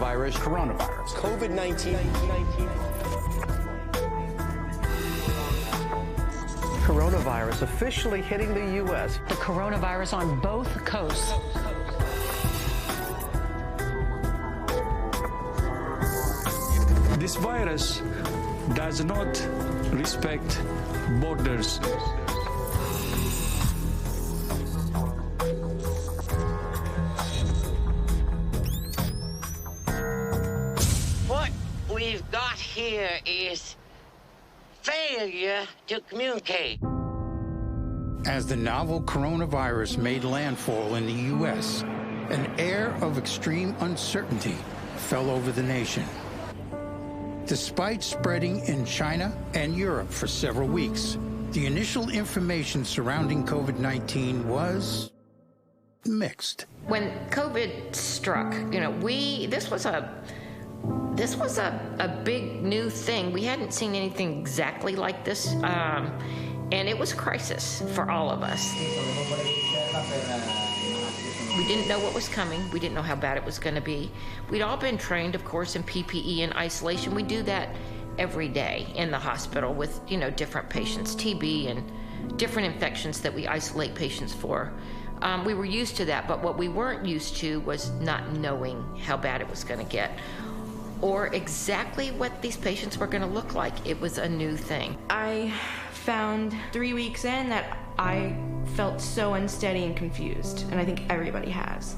coronavirus. COVID-19. Coronavirus officially hitting the U.S. The coronavirus on both coasts. This virus does not respect borders. What we've got here is failure to communicate. As the novel coronavirus made landfall in the U.S., an air of extreme uncertainty fell over the nation. Despite spreading in China and Europe for several weeks, the initial information surrounding COVID-19 was mixed. When COVID struck, this was a big new thing. We hadn't seen anything exactly like this, and it was a crisis for all of us. We didn't know what was coming. We didn't know how bad it was going to be. We'd all been trained, of course, in PPE and isolation. We do that every day in the hospital with, different patients, TB and different infections that we isolate patients for. We were used to that, but what we weren't used to was not knowing how bad it was going to get or exactly what these patients were going to look like. It was a new thing. I found 3 weeks in that I felt so unsteady and confused, and I think everybody has.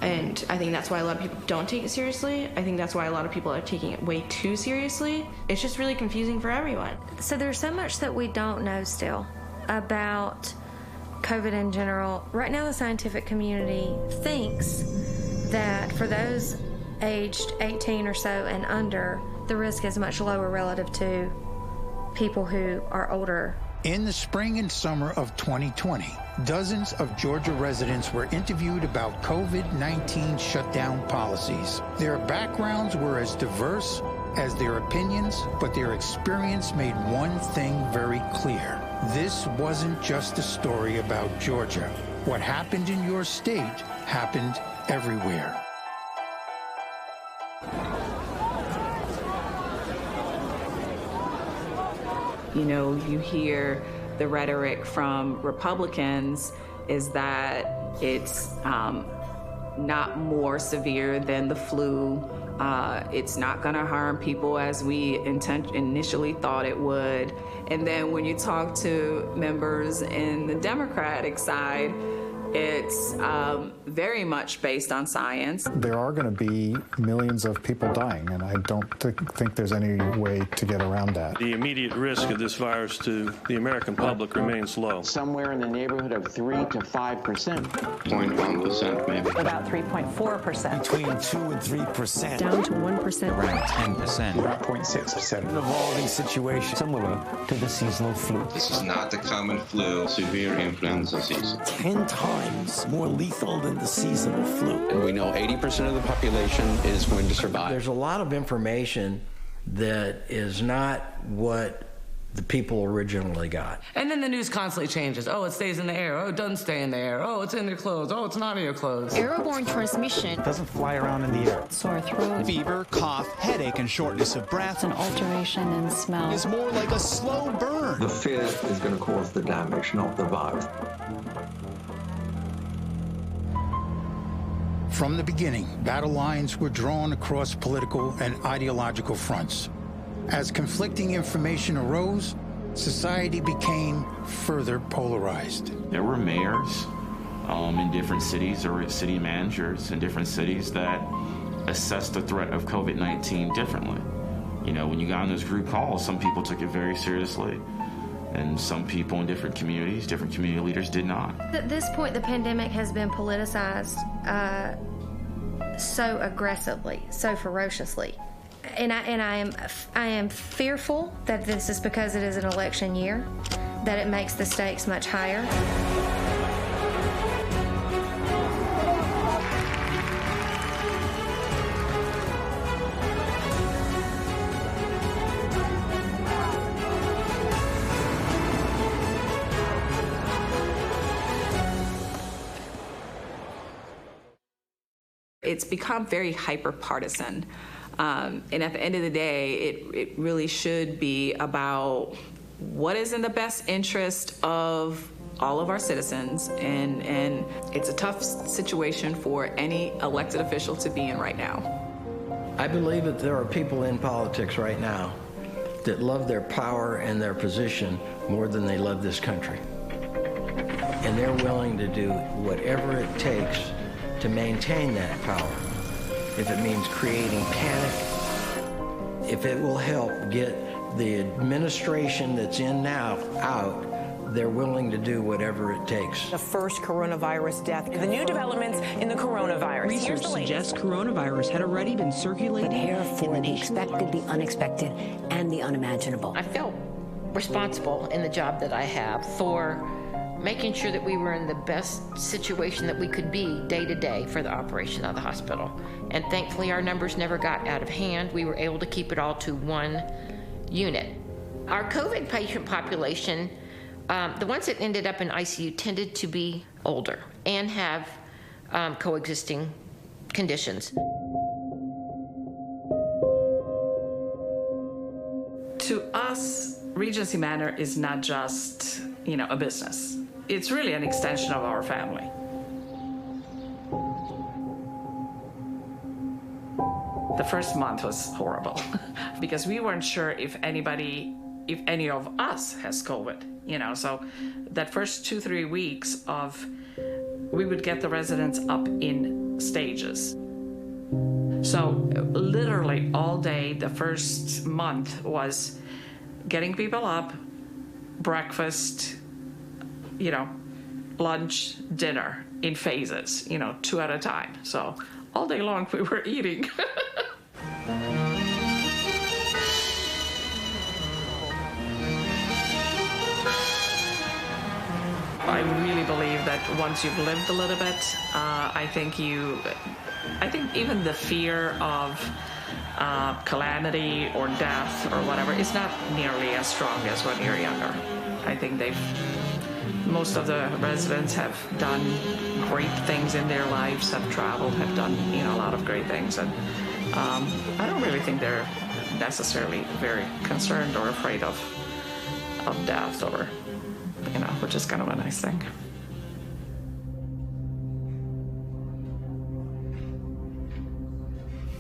And I think that's why a lot of people don't take it seriously. I think that's why a lot of people are taking it way too seriously. It's just really confusing for everyone. So there's so much that we don't know still about COVID in general. Right now, the scientific community thinks that for those aged 18 or so and under, the risk is much lower relative to people who are older. In the spring and summer of 2020, dozens of Georgia residents were interviewed about COVID-19 shutdown policies. Their backgrounds were as diverse as their opinions, but their experience made one thing very clear. This wasn't just a story about Georgia. What happened in your state happened everywhere. You hear the rhetoric from Republicans is that it's not more severe than the flu. It's not going to harm people as we initially thought it would. And then when you talk to members in the Democratic side, it's very much based on science. There are going to be millions of people dying, and I don't think there's any way to get around that. The immediate risk of this virus to the American public remains low. Somewhere in the neighborhood of 3 to 5%. 0.1% maybe. About 3.4%. Between 2 and 3%. Down to 1%. Around 10%. About 0.6%. An evolving situation similar to the seasonal flu. This is not the common flu, severe influenza season. 10 times more lethal than the seasonal flu. And we know 80% of the population is going to survive. There's a lot of information that is not what the people originally got. And then the news constantly changes. Oh, it stays in the air. Oh, it doesn't stay in the air. Oh, it's in your clothes. Oh, it's not in your clothes. Airborne transmission. It doesn't fly around in the air. Sore throat. Fever, cough, headache, and shortness of breath. An alteration in smell. It's more like a slow burn. The fear is going to cause the damage, not the virus. From the beginning, battle lines were drawn across political and ideological fronts. As conflicting information arose, society became further polarized. There were mayors in different cities or city managers in different cities that assessed the threat of COVID-19 differently. When you got on those group calls, some people took it very seriously. And some people in different community leaders did not. At this point, the pandemic has been politicized so aggressively, so ferociously. And I am fearful that this is because it is an election year, that it makes the stakes much higher. it's become very hyper-partisan. And at the end of the day, it really should be about what is in the best interest of all of our citizens, and it's a tough situation for any elected official to be in right now. I believe that there are people in politics right now that love their power and their position more than they love this country. And they're willing to do whatever it takes to maintain that power. If it means creating panic, if it will help get the administration that's in now out, they're willing to do whatever it takes. The first coronavirus death. The new developments in the coronavirus. Research suggests coronavirus had already been circulating. Prepare for the expected, the unexpected, and the unimaginable. I felt responsible in the job that I have for making sure that we were in the best situation that we could be day to day for the operation of the hospital. And thankfully, our numbers never got out of hand. We were able to keep it all to one unit. Our COVID patient population, the ones that ended up in ICU tended to be older and have coexisting conditions. To us, Regency Manor is not just, a business. It's really an extension of our family. The first month was horrible because we weren't sure if any of us has COVID, so that first 2-3 weeks we would get the residents up in stages. So literally all day, the first month was getting people up, breakfast, lunch, dinner in phases, 2 at a time. So all day long we were eating. I really believe that once you've lived a little bit, I think even the fear of calamity or death or whatever is not nearly as strong as when you're younger. I think most of the residents have done great things in their lives, have traveled, have done, a lot of great things. And I don't really think they're necessarily very concerned or afraid of death or, which is kind of a nice thing.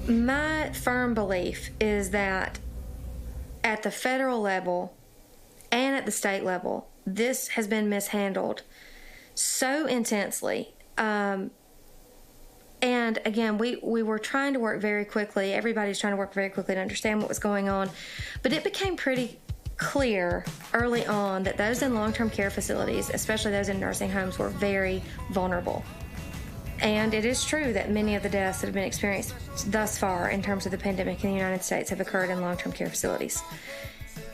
My firm belief is that at the federal level and at the state level, this has been mishandled so intensely. And again, we were trying to work very quickly. Everybody's trying to work very quickly to understand what was going on. But it became pretty clear early on that those in long-term care facilities, especially those in nursing homes, were very vulnerable. And it is true that many of the deaths that have been experienced thus far in terms of the pandemic in the United States have occurred in long-term care facilities.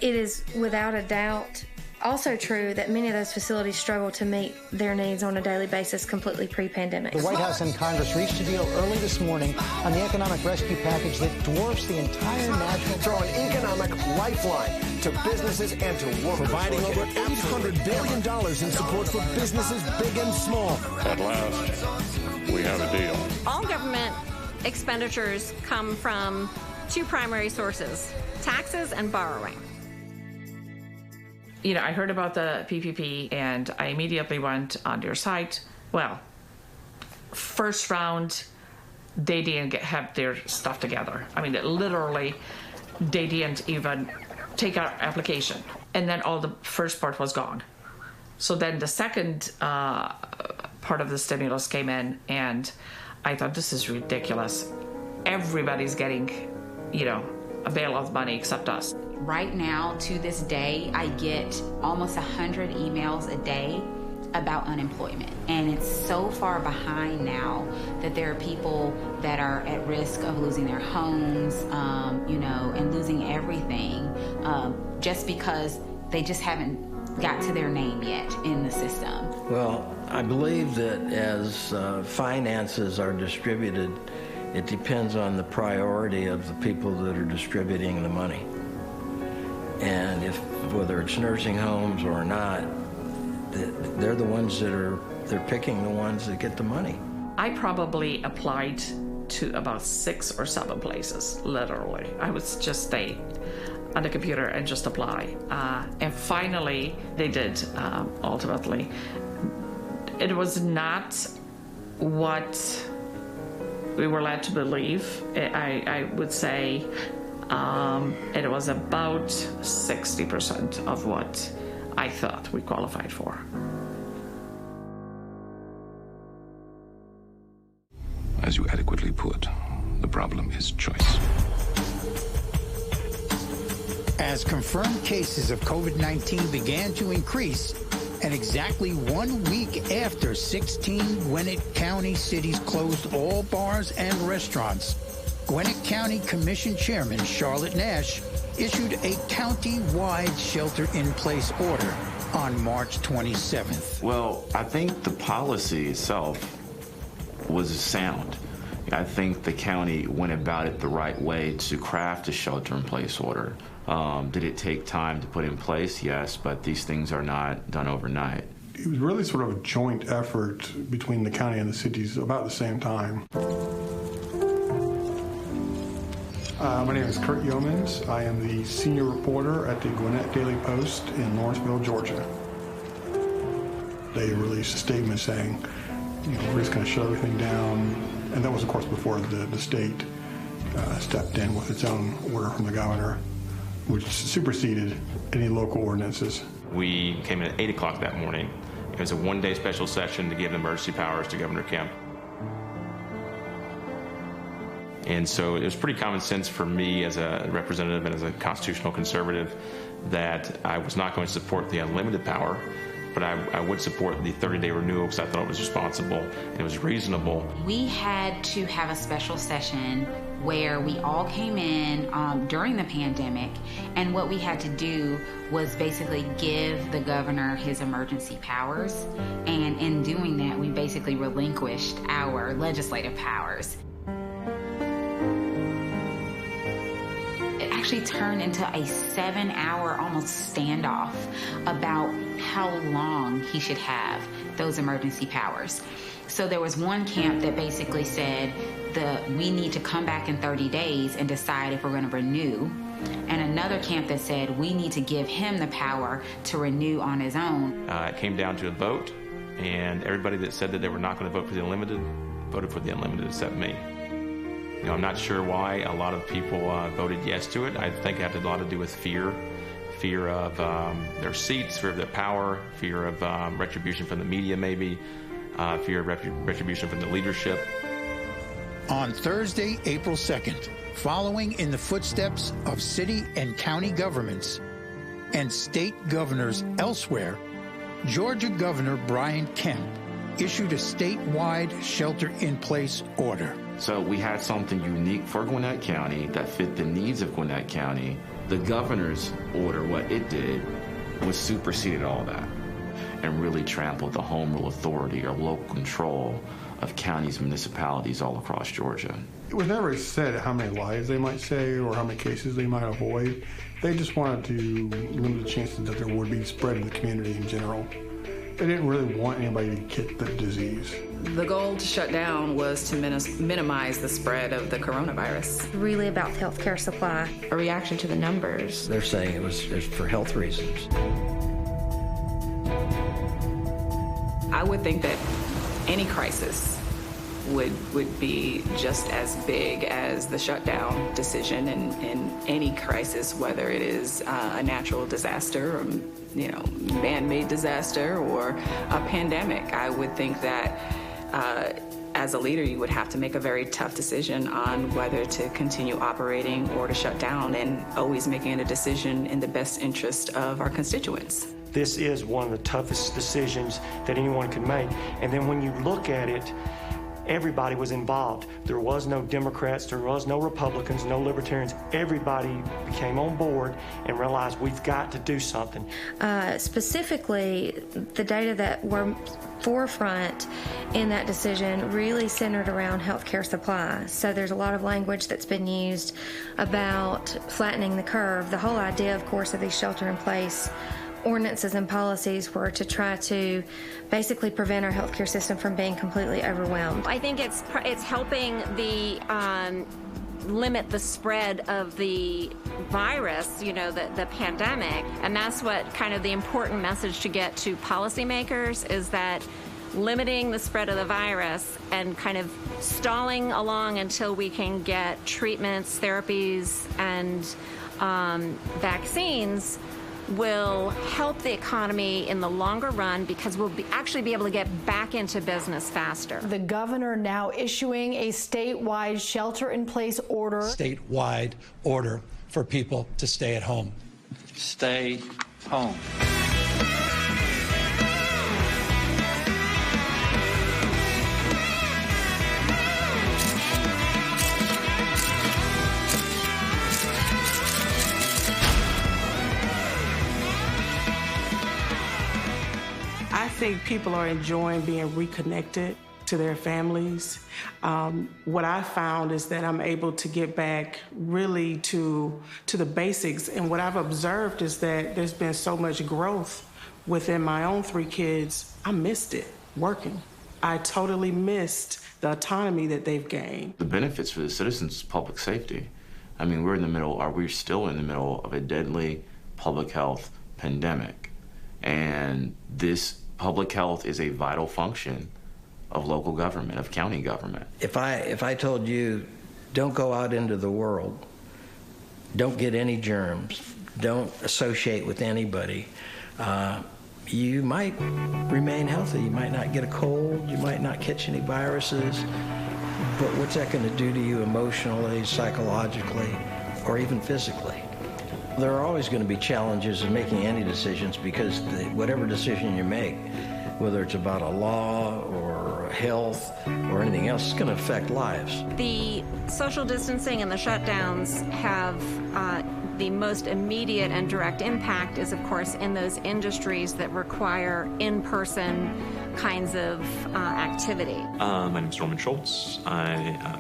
It is without a doubt also true that many of those facilities struggle to meet their needs on a daily basis completely pre-pandemic. The White House and Congress reached a deal early this morning on the economic rescue package that dwarfs the entire national... Throw an economic lifeline to businesses and to workers. Providing over $800 billion in support for businesses big and small. At last, we have a deal. All government expenditures come from two primary sources, taxes and borrowing. I heard about the PPP and I immediately went on your site. Well, first round, they didn't have their stuff together. I mean, literally, they didn't even take our application. And then all the first part was gone. So then the second part of the stimulus came in and I thought, this is ridiculous. Everybody's getting, a bailout of money except us. Right now, to this day, I get almost 100 emails a day about unemployment. And it's so far behind now that there are people that are at risk of losing their homes, and losing everything just because they just haven't got to their name yet in the system. Well, I believe that as finances are distributed, it depends on the priority of the people that are distributing the money. And whether it's nursing homes or not, they're the ones they're picking the ones that get the money. I probably applied to about 6 or 7 places, literally. I would just stay on the computer and just apply. And finally, they did, ultimately. It was not what we were led to believe. I would say it was about 60% of what I thought we qualified for. As you adequately put, the problem is choice. As confirmed cases of COVID-19 began to increase, and exactly 1 week after 16 Gwinnett County cities closed all bars and restaurants, Gwinnett County Commission Chairman Charlotte Nash issued a county-wide shelter-in-place order on March 27th. Well, I think the policy itself was sound. I think the county went about it the right way to craft a shelter-in-place order. Did it take time to put in place? Yes, but these things are not done overnight. It was really sort of a joint effort between the county and the cities about the same time. My name is Kurt Yeomans. I am the senior reporter at the Gwinnett Daily Post in Lawrenceville, Georgia. They released a statement saying, we're just going to shut everything down. And that was, of course, before the state stepped in with its own order from the governor, which superseded any local ordinances. We came in at 8 o'clock that morning. It was a one-day special session to give emergency powers to Governor Kemp. And so it was pretty common sense for me as a representative and as a constitutional conservative that I was not going to support the unlimited power, but I would support the 30-day renewal because I thought it was responsible and it was reasonable. We had to have a special session where we all came in during the pandemic, and what we had to do was basically give the governor his emergency powers, and in doing that, we basically relinquished our legislative powers. It actually turned into a 7-hour almost standoff about how long he should have those emergency powers. So there was one camp that basically said we need to come back in 30 days and decide if we're going to renew. And another camp that said we need to give him the power to renew on his own. It came down to a vote, and everybody that said that they were not going to vote for the unlimited voted for the unlimited except me. I'm not sure why a lot of people voted yes to it. I think it had a lot to do with fear of their seats, fear of their power, fear of retribution from the media maybe, fear of retribution from the leadership. On Thursday, April 2nd, following in the footsteps of city and county governments and state governors elsewhere, Georgia Governor Brian Kemp issued a statewide shelter-in-place order. So we had something unique for Gwinnett County that fit the needs of Gwinnett County. The governor's order, what it did, was superseded all that and really trampled the home rule authority or local control of counties, municipalities all across Georgia. It was never said how many lies they might save or how many cases they might avoid. They just wanted to limit the chances that there would be spread in the community in general. They didn't really want anybody to get the disease. The goal to shut down was to minimize the spread of the coronavirus. Really about healthcare supply. A reaction to the numbers. They're saying it was for health reasons. I would think that any crisis would be just as big as the shutdown decision in any crisis, whether it is a natural disaster or man-made disaster or a pandemic. I would think that as a leader, you would have to make a very tough decision on whether to continue operating or to shut down, and always making a decision in the best interest of our constituents. This is one of the toughest decisions that anyone could make. And then when you look at it, everybody was involved. There was no Democrats, there was no Republicans, no Libertarians. Everybody became on board and realized we've got to do something. Specifically, the data that were forefront in that decision really centered around healthcare supply. So there's a lot of language that's been used about flattening the curve. The whole idea, of course, of these shelter-in-place ordinances and policies were to try to basically prevent our healthcare system from being completely overwhelmed. I think it's helping the limit the spread of the virus, you know, the pandemic, and that's what kind of the important message to get to policymakers is that limiting the spread of the virus and kind of stalling along until we can get treatments, therapies, and vaccines will help the economy in the longer run because we'll actually be able to get back into business faster. The governor now issuing a statewide shelter-in-place order. Statewide order for people to stay at home. Stay home. I think people are enjoying being reconnected to their families. What I found is that I'm able to get back really to the basics. And what I've observed is that there's been so much growth within my own 3 kids. I missed it working. I totally missed the autonomy that they've gained. The benefits for the citizens is public safety. I mean, we're still in the middle of a deadly public health pandemic. And this public health is a vital function of local government, of county government. If I told you, don't go out into the world, don't get any germs, don't associate with anybody, you might remain healthy. You might not get a cold, you might not catch any viruses, but what's that going to do to you emotionally, psychologically, or even physically? There are always going to be challenges in making any decisions because whatever decision you make, whether it's about a law or health or anything else, it's going to affect lives. The social distancing and the shutdowns have the most immediate and direct impact is, of course, in those industries that require in-person kinds of activity. My name is Norman Schultz.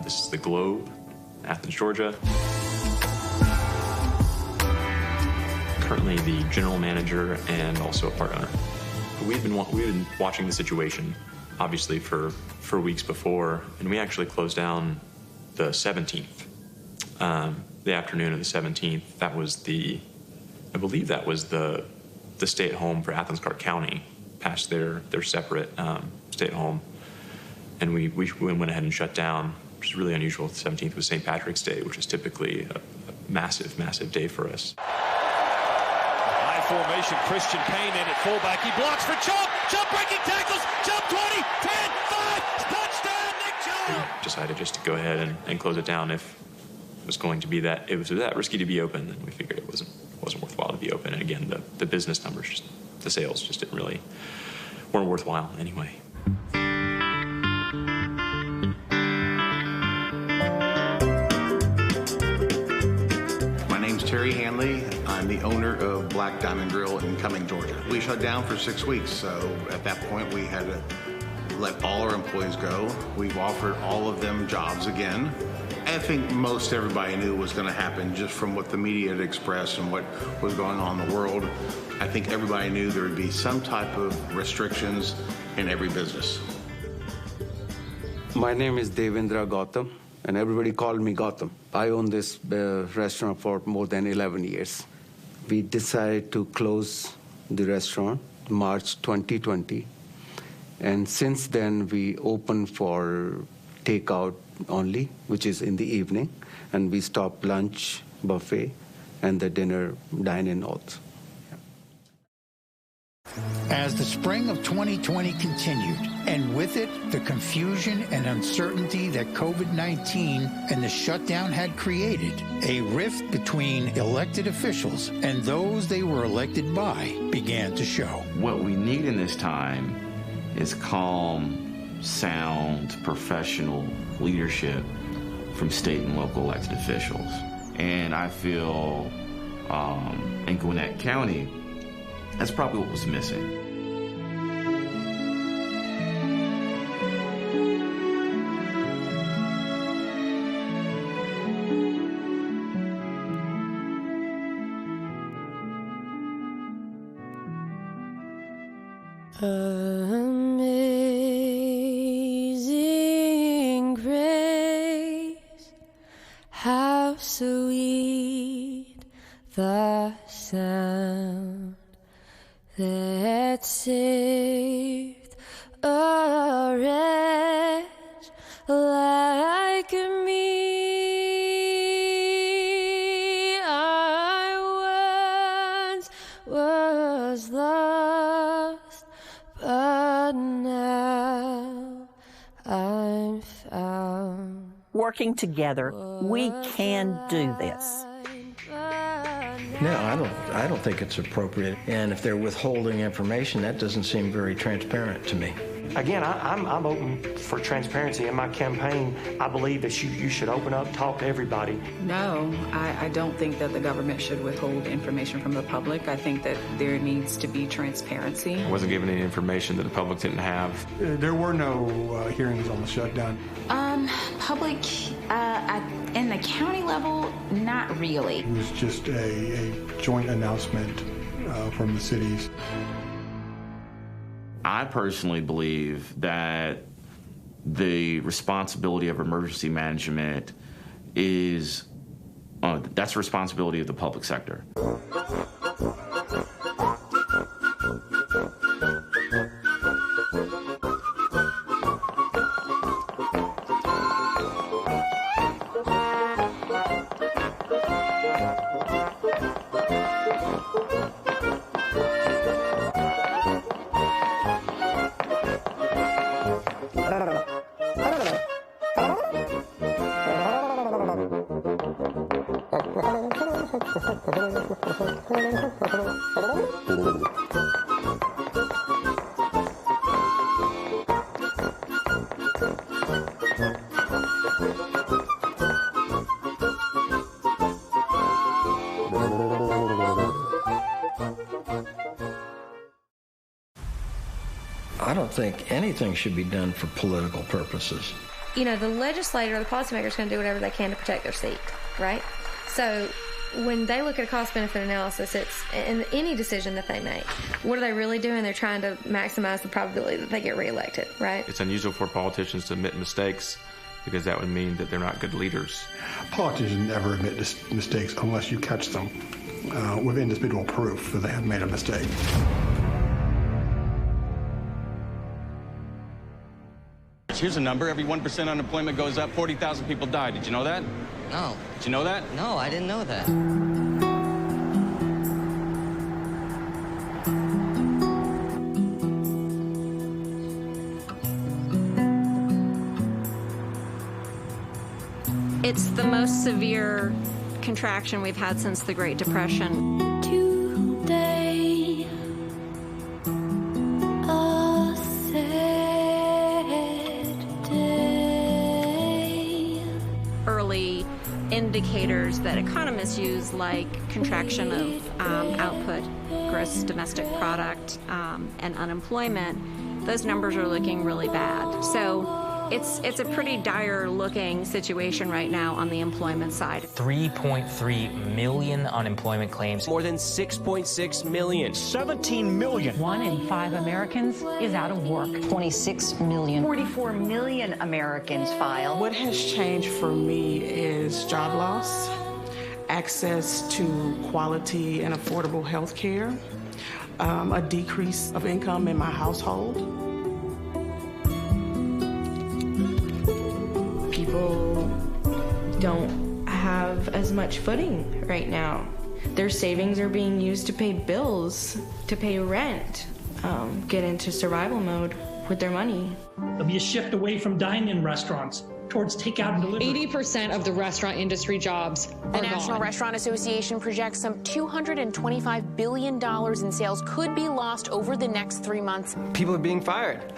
This is the Globe, Athens, Georgia. Currently the general manager and also a part owner. We've been watching the situation, obviously, for weeks before, and we actually closed down the 17th, the afternoon of the 17th. That was I believe that was the stay-at-home for Athens-Clarke County, past their separate stay-at-home, and we went ahead and shut down, which is really unusual. The 17th was St. Patrick's Day, which is typically a massive, massive day for us. Formation, Christian Payne in at fullback. He blocks for Chump. Chump breaking tackles. Chump 20, 10, 5. Touchdown, Nick Chubb. Decided just to go ahead and close it down if it was going to be that risky to be open. Then we figured it wasn't worthwhile to be open. And again, the business numbers, the sales just weren't worthwhile anyway. Terry Hanley. I'm the owner of Black Diamond Grill in Cumming, Georgia. We shut down for 6 weeks, so at that point we had to let all our employees go. We've offered all of them jobs again. I think most everybody knew was going to happen just from what the media had expressed and what was going on in the world. I think everybody knew there would be some type of restrictions in every business. My name is Devendra Gautam, and everybody called me Gautam. I own this restaurant for more than 11 years. We decided to close the restaurant March 2020, and since then we open for takeout only, which is in the evening, and we stop lunch, buffet, and the dinner dine-in also. As the spring of 2020 continued, and with it, the confusion and uncertainty that COVID-19 and the shutdown had created, a rift between elected officials and those they were elected by began to show. What we need in this time is calm, sound, professional leadership from state and local elected officials. And I feel in Gwinnett County, that's probably what was missing. Amazing grace, how sweet the sound that saved a wretch like me. I once was lost, but now I'm found. Working together, we can do this. No, I don't think it's appropriate. And if they're withholding information, that doesn't seem very transparent to me. Again, I'm open for transparency. In my campaign, I believe that you should open up, talk to everybody. No, I don't think that the government should withhold information from the public. I think that there needs to be transparency. I wasn't given any information that the public didn't have. There were no hearings on the shutdown. Public in the county level, not really. It was just a joint announcement from the cities. I personally believe that the responsibility of emergency management is, that's the responsibility of the public sector. I don't think anything should be done for political purposes. You know, the legislator or the policymaker is going to do whatever they can to protect their seat, right? So when they look at a cost-benefit analysis, it's in any decision that they make, what are they really doing? They're trying to maximize the probability that they get reelected, right? It's unusual for politicians to admit mistakes because that would mean that they're not good leaders. Politicians never admit mistakes unless you catch them with indisputable proof that they have made a mistake. Here's a number. Every 1% unemployment goes up, 40,000 people die. Did you know that? No. Did you know that? No, I didn't know that. It's the most severe contraction we've had since the Great Depression. Today, a sad day. Early indicators that economists use, like contraction of output, gross domestic product, and unemployment, those numbers are looking really bad. So it's a pretty dire looking situation right now on the employment side. 3.3 million unemployment claims. More than 6.6 million. 17 million. 1 in 5 Americans is out of work. 26 million. 44 million Americans filed. What has changed for me is job loss, access to quality and affordable health care, a decrease of income in my household. People don't have as much footing right now. Their savings are being used to pay bills, to pay rent, get into survival mode with their money. There'll be a shift away from dine-in restaurants towards takeout and delivery. 80% of the restaurant industry jobs are The National gone. Restaurant Association projects some $225 billion in sales could be lost over the next 3 months. People are being fired,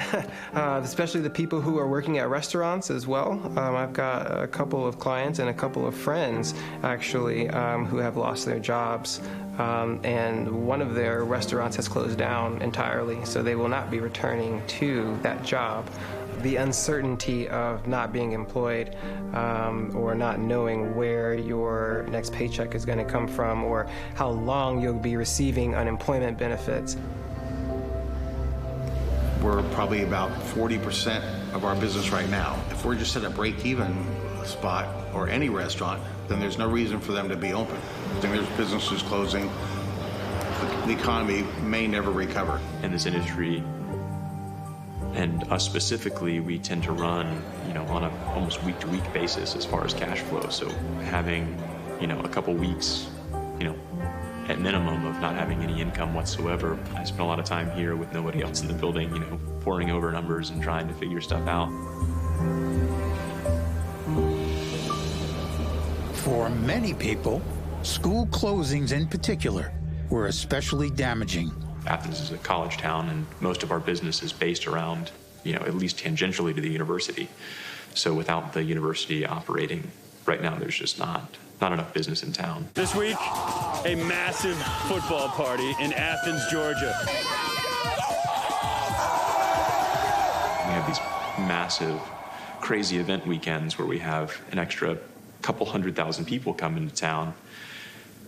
especially the people who are working at restaurants as well. I've got a couple of clients and a couple of friends, actually, who have lost their jobs. And one of their restaurants has closed down entirely, so they will not be returning to that job. The uncertainty of not being employed or not knowing where your next paycheck is going to come from or how long you'll be receiving unemployment benefits. We're probably about 40% of our business right now. If we're just at a break-even spot or any restaurant, then there's no reason for them to be open. Then there's businesses closing. The economy may never recover. In this industry, and us specifically, we tend to run, on a almost week-to-week basis as far as cash flow. So having, a couple weeks, at minimum of not having any income whatsoever. I spent a lot of time here with nobody else in the building, poring over numbers and trying to figure stuff out. For many people, school closings in particular were especially damaging. Athens is a college town, and most of our business is based around, at least tangentially to the university. So without the university operating, right now there's just not enough business in town. This week, a massive football party in Athens, Georgia. We have these massive, crazy event weekends where we have an extra couple 100,000 people come into town,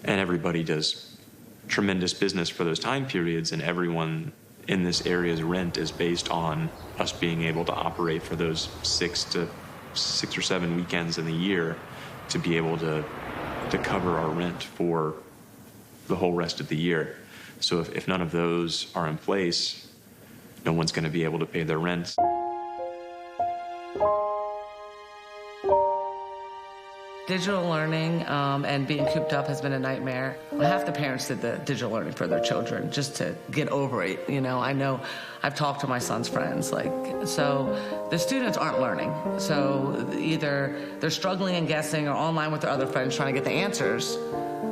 and everybody does tremendous business for those time periods, and everyone in this area's rent is based on us being able to operate for those 6 or 7 weekends in the year to be able to cover our rent for the whole rest of the year. So if none of those are in place, no one's going to be able to pay their rent. Digital learning and being cooped up has been a nightmare. Half the parents did the digital learning for their children just to get over it. I know I've talked to my son's friends, so the students aren't learning. So either they're struggling and guessing or online with their other friends trying to get the answers,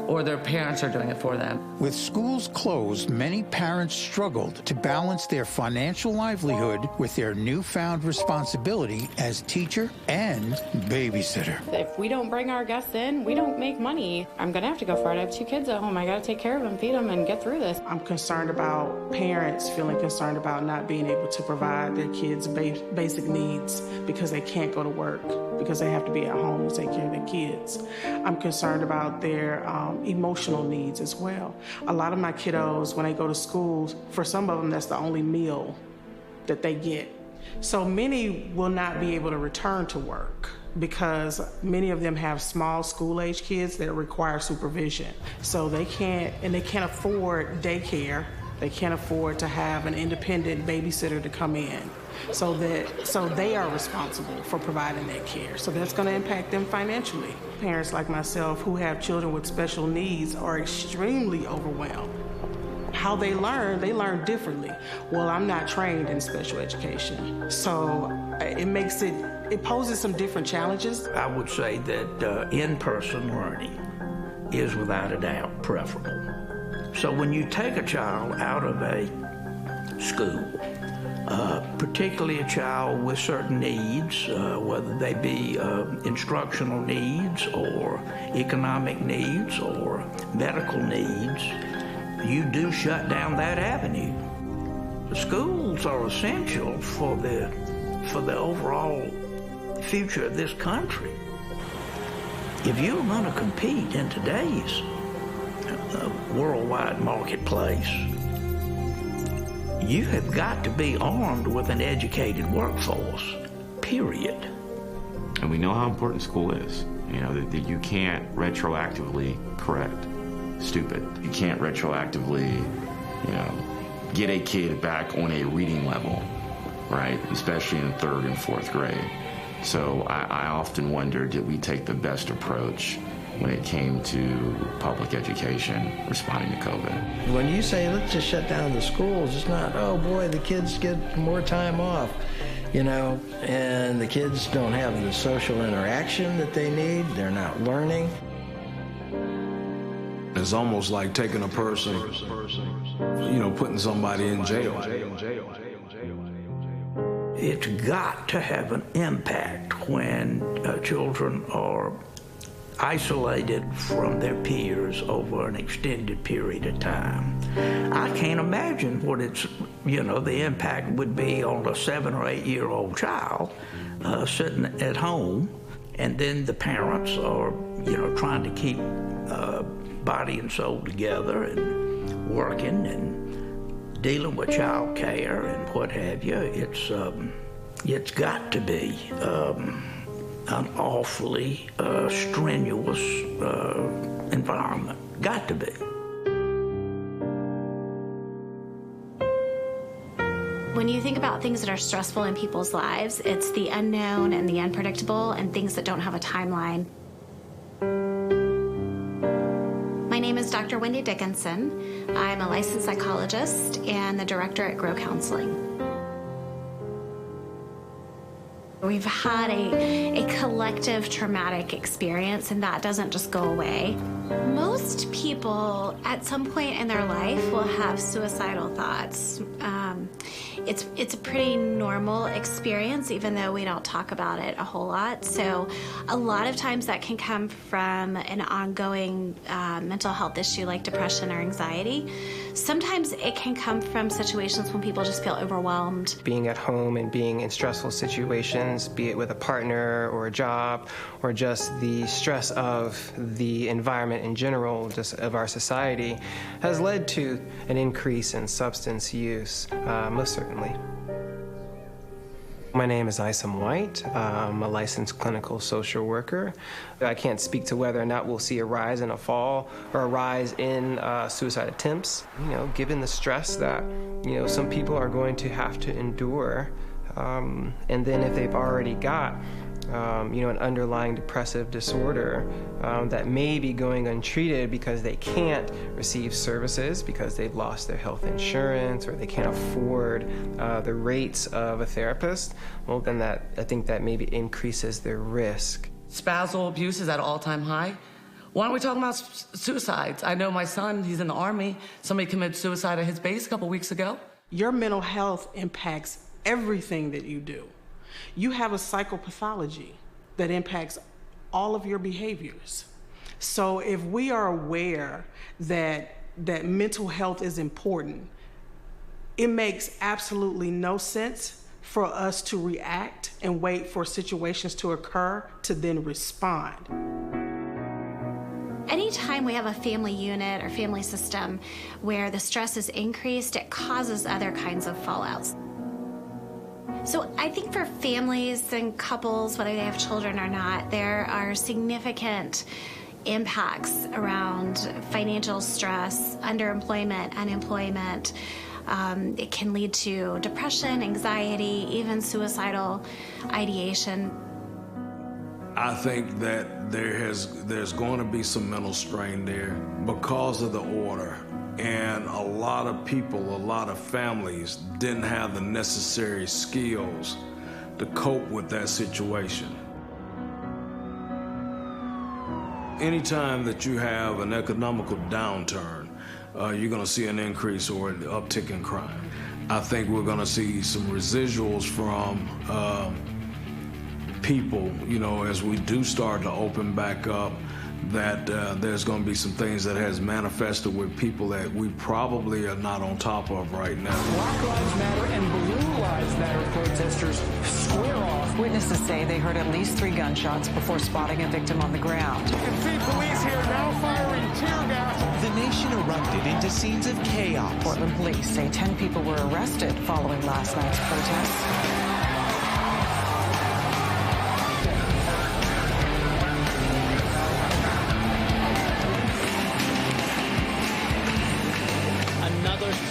or their parents are doing it for them. With schools closed, many parents struggled to balance their financial livelihood with their newfound responsibility as teacher and babysitter. If we don't bring our guests in, we don't make money. I'm going to have to go for it. I have 2 kids at home. I got to take care of them, feed them, and get through this. I'm concerned about parents feeling concerned about not being able to provide their kids basic needs because they can't go to work, because they have to be at home to take care of their kids. I'm concerned about their emotional needs as well. A lot of my kiddos, when they go to school, for some of them, that's the only meal that they get. So many will not be able to return to work because many of them have small school-age kids that require supervision. So they can't afford daycare. They can't afford to have an independent babysitter to come in. So they are responsible for providing that care. So that's going to impact them financially. Parents like myself who have children with special needs are extremely overwhelmed. How they learn differently. Well, I'm not trained in special education. So it poses some different challenges. I would say that in-person learning is without a doubt preferable. So when you take a child out of a school, particularly a child with certain needs, whether they be instructional needs or economic needs or medical needs, you do shut down that avenue. The schools are essential for the overall future of this country. If you're going to compete in today's worldwide marketplace, you have got to be armed with an educated workforce, period. And we know how important school is. That you can't retroactively correct stupid. You can't retroactively, get a kid back on a reading level, right? Especially in 3rd and 4th grade. So I often wonder, did we take the best approach when it came to public education responding to COVID? When you say, let's just shut down the schools, it's not, oh boy, the kids get more time off, and the kids don't have the social interaction that they need. They're not learning. It's almost like taking a person, putting somebody in jail. It's got to have an impact when children are isolated from their peers over an extended period of time. I can't imagine what the impact would be on a 7 or 8 year old child sitting at home, and then the parents are, trying to keep body and soul together and working and dealing with child care and what have you, it's got to be an awfully strenuous environment. Got to be. When you think about things that are stressful in people's lives, it's the unknown and the unpredictable and things that don't have a timeline. My name is Dr. Wendy Dickinson. I'm a licensed psychologist and the director at Grow Counseling. We've had a collective traumatic experience, and that doesn't just go away. Most people at some point in their life will have suicidal thoughts. It's a pretty normal experience, even though we don't talk about it a whole lot. So a lot of times that can come from an ongoing mental health issue like depression or anxiety. Sometimes it can come from situations when people just feel overwhelmed. Being at home and being in stressful situations, be it with a partner or a job, or just the stress of the environment in general, just of our society, has led to an increase in substance use, most certainly. My name is Isam White. I'm a licensed clinical social worker. I can't speak to whether or not we'll see a rise and a fall or a rise in suicide attempts. Given the stress that, some people are going to have to endure, and then if they've already got an underlying depressive disorder that may be going untreated because they can't receive services because they've lost their health insurance or they can't afford the rates of a therapist, well, then I think that maybe increases their risk. Spousal abuse is at an all-time high. Why aren't we talking about suicides? I know my son, he's in the Army. Somebody committed suicide at his base a couple weeks ago. Your mental health impacts everything that you do. You have a psychopathology that impacts all of your behaviors. So if we are aware that mental health is important, it makes absolutely no sense for us to react and wait for situations to occur to then respond. Anytime we have a family unit or family system where the stress is increased, it causes other kinds of fallouts. So I think for families and couples, whether they have children or not, there are significant impacts around financial stress, underemployment, unemployment. It can lead to depression, anxiety, even suicidal ideation. I think that there's going to be some mental strain there because of the order. And a lot of people, a lot of families didn't have the necessary skills to cope with that situation. Anytime that you have an economical downturn, you're going to see an increase or an uptick in crime. I think we're going to see some residuals from people, as we do start to open back up, that there's going to be some things that has manifested with people that we probably are not on top of right now. Black Lives Matter and Blue Lives Matter protesters square off. Witnesses say they heard at least 3 gunshots before spotting a victim on the ground. You can see police here now firing tear gas. The nation erupted into scenes of chaos. Portland police say 10 people were arrested following last night's protests.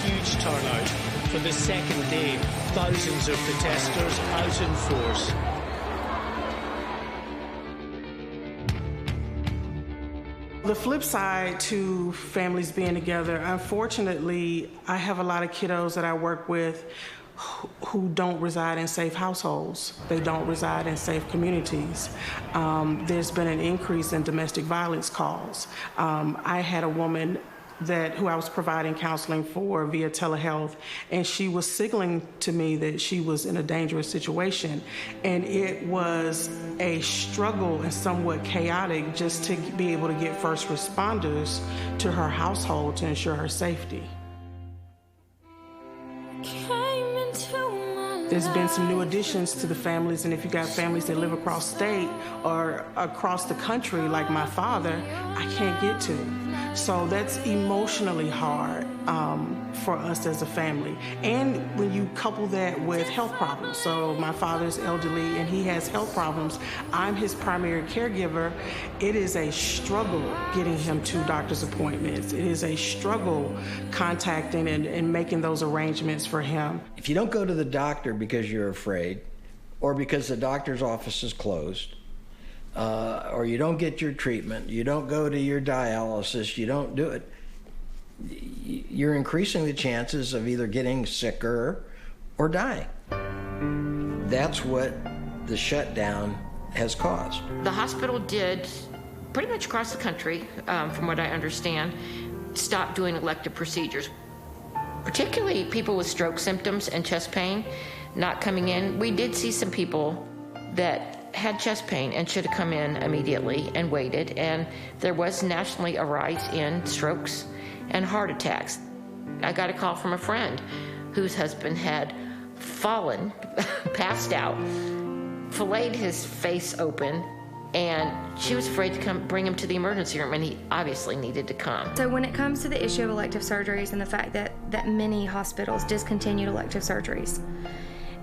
Huge turnout for the second day. Thousands of protesters out in force. The flip side to families being together, unfortunately, I have a lot of kiddos that I work with who don't reside in safe households. They don't reside in safe communities. There's been an increase in domestic violence calls. I had a woman who I was providing counseling for via telehealth, and she was signaling to me that she was in a dangerous situation. And it was a struggle and somewhat chaotic just to be able to get first responders to her household to ensure her safety. There's been some new additions to the families, and if you got families that live across state or across the country, like my father, I can't get to. So that's emotionally hard. for us as a family. And when you couple that with health problems, so my father's elderly and he has health problems, I'm his primary caregiver. It is a struggle getting him to doctor's appointments. It is a struggle contacting and making those arrangements for him. If you don't go to the doctor because you're afraid, or because the doctor's office is closed, or you don't get your treatment, you don't go to your dialysis, you don't do it, you're increasing the chances of either getting sicker or dying. That's what the shutdown has caused. The hospital did, pretty much across the country, from what I understand, stop doing elective procedures. Particularly people with stroke symptoms and chest pain not coming in. We did see some people that had chest pain and should have come in immediately and waited, and there was nationally a rise in strokes and heart attacks. I got a call from a friend whose husband had fallen, passed out, filleted his face open, and she was afraid to come bring him to the emergency room, and he obviously needed to come. So when it comes to the issue of elective surgeries and the fact that many hospitals discontinued elective surgeries,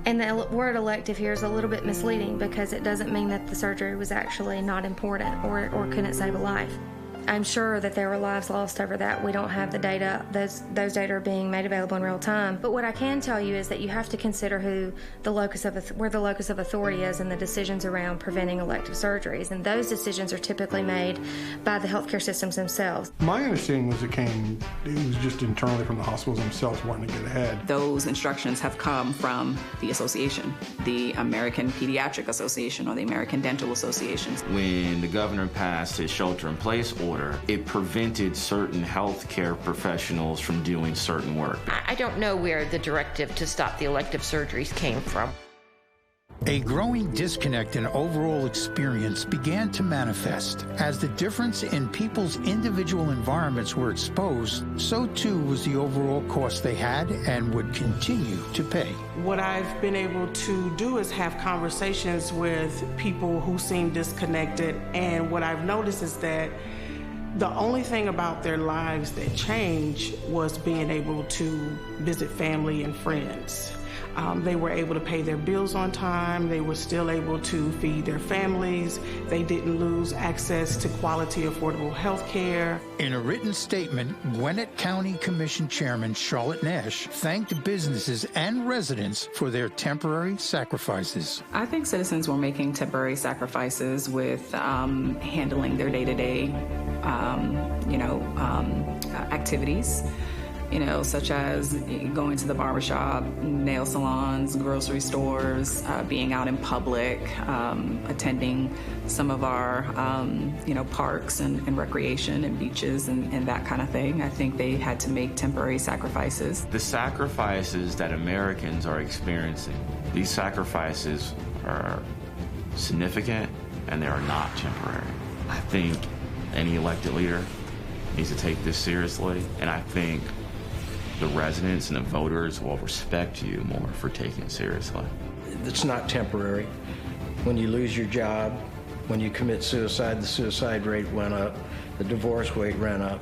and the word elective here is a little bit misleading because it doesn't mean that the surgery was actually not important or couldn't save a life. I'm sure that there were lives lost over that. We don't have the data. Those data are being made available in real time. But what I can tell you is that you have to consider where the locus of authority is in the decisions around preventing elective surgeries. And those decisions are typically made by the healthcare systems themselves. My understanding was it was just internally from the hospitals themselves wanting to get ahead. Those instructions have come from the association, the American Pediatric Association or the American Dental Association. When the governor passed his shelter-in-place order, it prevented certain healthcare professionals from doing certain work. I don't know where the directive to stop the elective surgeries came from. A growing disconnect in overall experience began to manifest. As the difference in people's individual environments were exposed, so too was the overall cost they had and would continue to pay. What I've been able to do is have conversations with people who seem disconnected, and what I've noticed is that the only thing about their lives that changed was being able to visit family and friends. They were able to pay their bills on time. They were still able to feed their families. They didn't lose access to quality, affordable health care. In a written statement, Gwinnett County Commission Chairman Charlotte Nash thanked businesses and residents for their temporary sacrifices. I think citizens were making temporary sacrifices with handling their day-to-day, activities. Such as going to the barbershop, nail salons, grocery stores, being out in public, attending some of our, parks and recreation and beaches and that kind of thing. I think they had to make temporary sacrifices. The sacrifices that Americans are experiencing, these sacrifices are significant and they are not temporary. I think any elected leader needs to take this seriously, and I think the residents and the voters will respect you more for taking it seriously. It's not temporary. When you lose your job, when you commit suicide, the suicide rate went up, the divorce rate went up,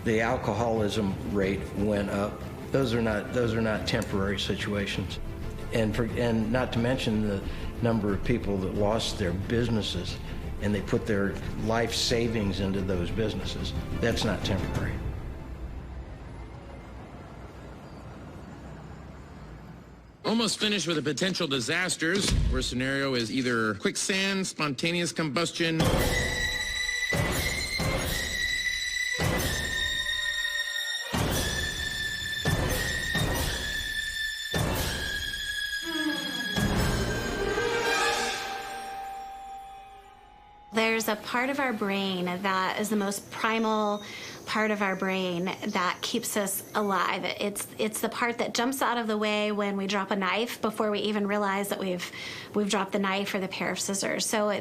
the alcoholism rate went up. Those are not temporary situations. And not to mention the number of people that lost their businesses and they put their life savings into those businesses. That's not temporary. Almost finished with the potential disasters. Worst scenario is either quicksand, spontaneous combustion. There's a part of our brain that is the most primal part of our brain that keeps us alive. It's the part that jumps out of the way when we drop a knife before we even realize that we've dropped the knife or the pair of scissors. So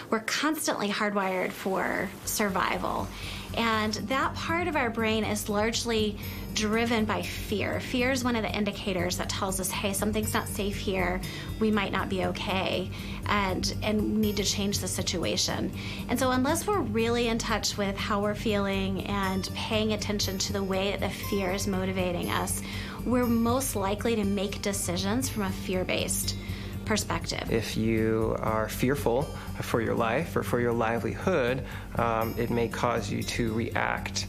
we're constantly hardwired for survival. And that part of our brain is largely driven by fear. Fear is one of the indicators that tells us, hey, something's not safe here, we might not be okay, and need to change the situation. And so unless we're really in touch with how we're feeling and paying attention to the way that the fear is motivating us, we're most likely to make decisions from a fear-based perspective. If you are fearful for your life or for your livelihood, it may cause you to react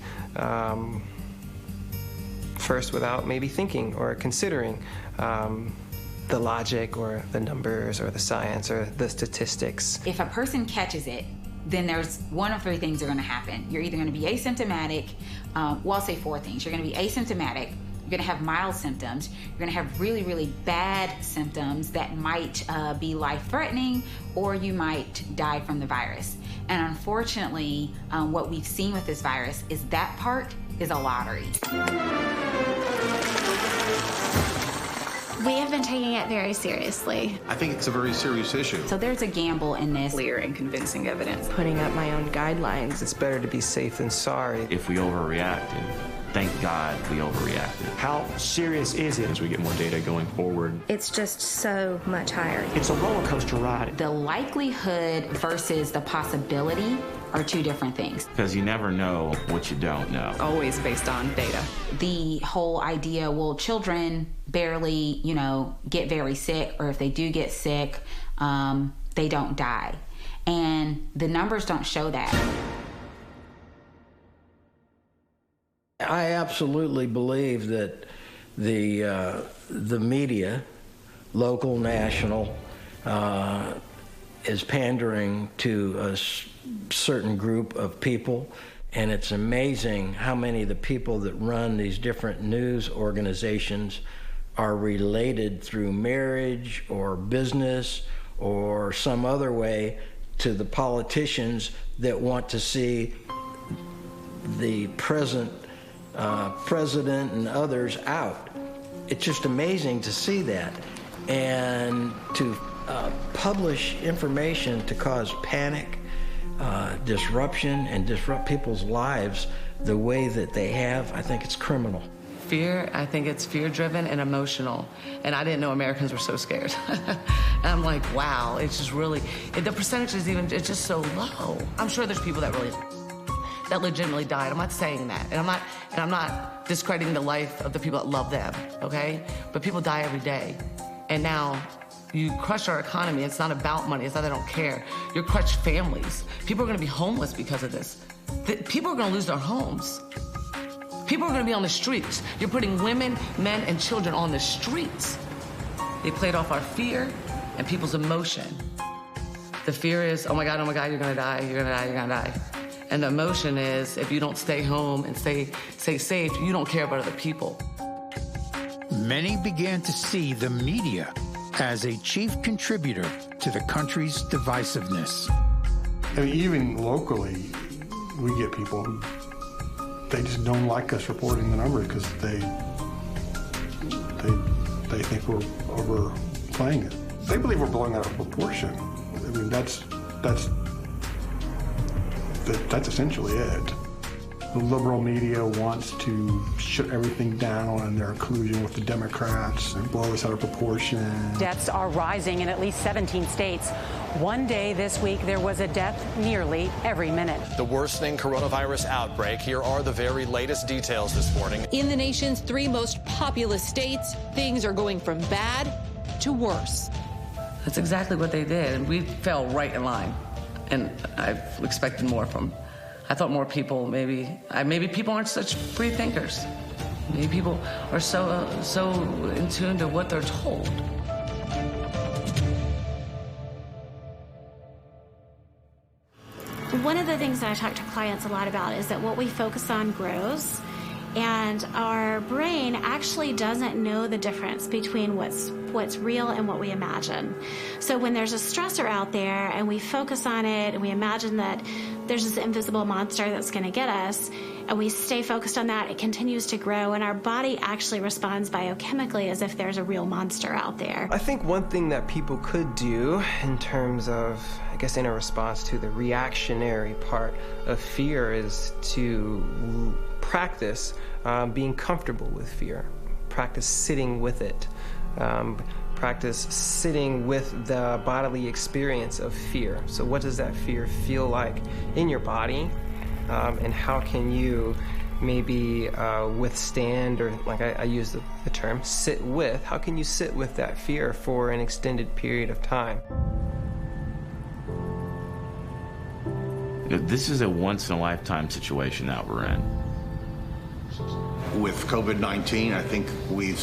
first without maybe thinking or considering the logic or the numbers or the science or the statistics. If a person catches it, then there's one of three things are going to happen. You're either going to be asymptomatic, well, I'll say four things. You're going to be asymptomatic, you're going to have mild symptoms, you're going to have really, really bad symptoms that might be life-threatening, or you might die from the virus. And unfortunately, what we've seen with this virus is that part is a lottery. We have been taking it very seriously. I think it's a very serious issue. So there's a gamble in this. Clear and convincing evidence. Putting up my own guidelines. It's better to be safe than sorry. If we overreacted, thank God we overreacted. How serious is it? As we get more data going forward, It's just so much higher. It's a roller coaster ride. The likelihood versus the possibility are two different things. Because you never know what you don't know. Always based on data. The whole idea, well, children barely, get very sick, or if they do get sick, they don't die. And the numbers don't show that. I absolutely believe that the media, local, national, is pandering to a certain group of people, and it's amazing how many of the people that run these different news organizations are related through marriage or business or some other way to the politicians that want to see the present president and others out. It's just amazing to see that, and to publish information to cause panic, disruption, and disrupt people's lives the way that they have. I think it's criminal. Fear, I think it's fear-driven and emotional. And I didn't know Americans were so scared. And I'm like, wow, it's just really, the percentage is it's just so low. I'm sure there's people that legitimately died. I'm not saying that. And I'm not discrediting the life of the people that love them, okay? But people die every day. And now you crush our economy. It's not about money. It's not that I don't care. You crush families. People are going to be homeless because of this. People are going to lose their homes. People are going to be on the streets. You're putting women, men, and children on the streets. They played off our fear and people's emotion. The fear is, oh my God, you're going to die, you're going to die, you're going to die. And the emotion is, if you don't stay home and stay safe, you don't care about other people. Many began to see the media as a chief contributor to the country's divisiveness. I mean, even locally, we get people who they just don't like us reporting the numbers because they think we're overplaying it. They believe we're blowing out of proportion. I mean, that's essentially it. The liberal media wants to shut everything down and their collusion with the Democrats and blow us out of proportion. Deaths are rising in at least 17 states. One day this week, there was a death nearly every minute. The worsening coronavirus outbreak. Here are the very latest details this morning. In the nation's 3 most populous states, things are going from bad to worse. That's exactly what they did, and we fell right in line. And I've expected more from. I thought more people, maybe people aren't such free thinkers. Maybe people are so in tune to what they're told. One of the things that I talk to clients a lot about is that what we focus on grows, and our brain actually doesn't know the difference between what's real and what we imagine. So when there's a stressor out there and we focus on it and we imagine that there's this invisible monster that's going to get us, and we stay focused on that, it continues to grow, and our body actually responds biochemically as if there's a real monster out there. I think one thing that people could do in terms of guess in a response to the reactionary part of fear is to practice being comfortable with fear, practice sitting with it, practice sitting with the bodily experience of fear. So what does that fear feel like in your body, and how can you maybe withstand, or like I use the term, sit with, how can you sit with that fear for an extended period of time? This is a once-in-a-lifetime situation that we're in. With COVID-19, I think we've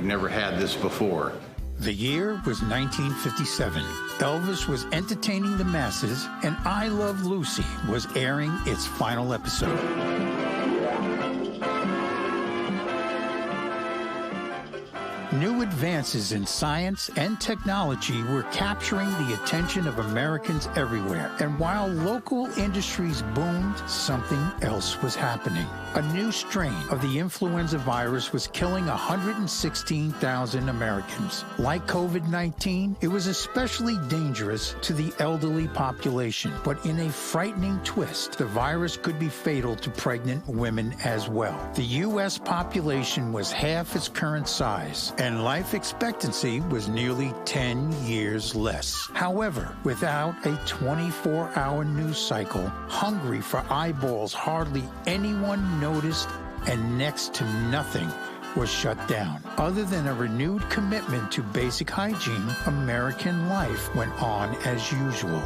never had this before. The year was 1957. Elvis was entertaining the masses, and I Love Lucy was airing its final episode. New advances in science and technology were capturing the attention of Americans everywhere. And while local industries boomed, something else was happening. A new strain of the influenza virus was killing 116,000 Americans. Like COVID-19, it was especially dangerous to the elderly population. But in a frightening twist, the virus could be fatal to pregnant women as well. The U.S. population was half its current size, and life expectancy was nearly 10 years less. However, without a 24-hour news cycle, hungry for eyeballs hardly anyone noticed, and next to nothing was shut down. Other than a renewed commitment to basic hygiene, American life went on as usual.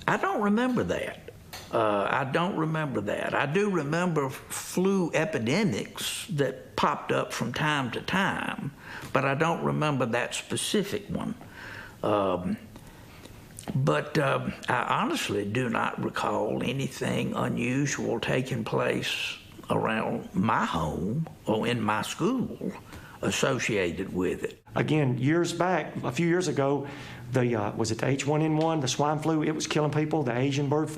I don't remember that. I don't remember that. I do remember flu epidemics that popped up from time to time, but I don't remember that specific one. But I honestly do not recall anything unusual taking place around my home or in my school associated with it. Again, years back, a few years ago, was it the H1N1, the swine flu? It was killing people. The avian bird